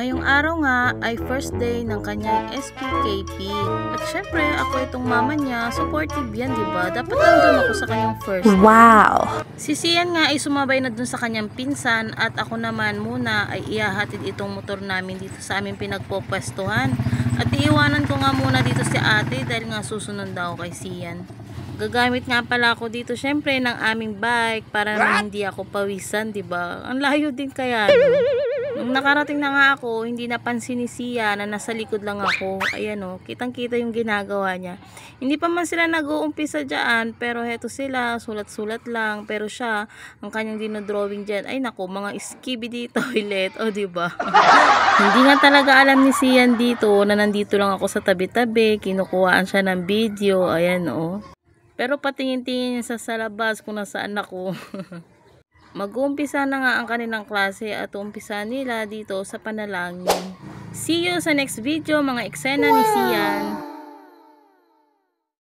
Ngayong araw nga ay first day ng kanyang SPKP. At syempre, ako itong mama niya, supportive yan, diba? Dapat nandun ako sa kanyang first day. Wow! Si Sian nga ay sumabay na dun sa kanyang pinsan at ako naman muna ay ihahatid itong motor namin dito sa aming pinagpopwestuhan. At iiwanan ko nga muna dito si ate dahil nga susunod daw kay Sian. Gagamit nga pala ako dito syempre ng aming bike para naman hindi ako pawisan, diba? Ang layo din kaya, no? Nung nakarating na nga ako, hindi napansin ni Sia na nasa likod lang ako. Ayan o, kitang-kita yung ginagawa niya. Hindi pa man sila nag-uumpisa dyan, pero heto sila, sulat-sulat lang. Pero siya, ang kanyang dinodrawing dyan, ay naku, mga skibidi toilet. O, diba? Hindi nga talaga alam ni Sian dito na nandito lang ako sa tabi-tabi. Kinukuhaan siya ng video. Ayan o. Pero patingin-tingin niya sa labas kung nasaan ako. Mag-uumpisa na nga ang kanilang klase at umpisa nila dito sa panalangin. See you sa next video mga eksena ni Sian.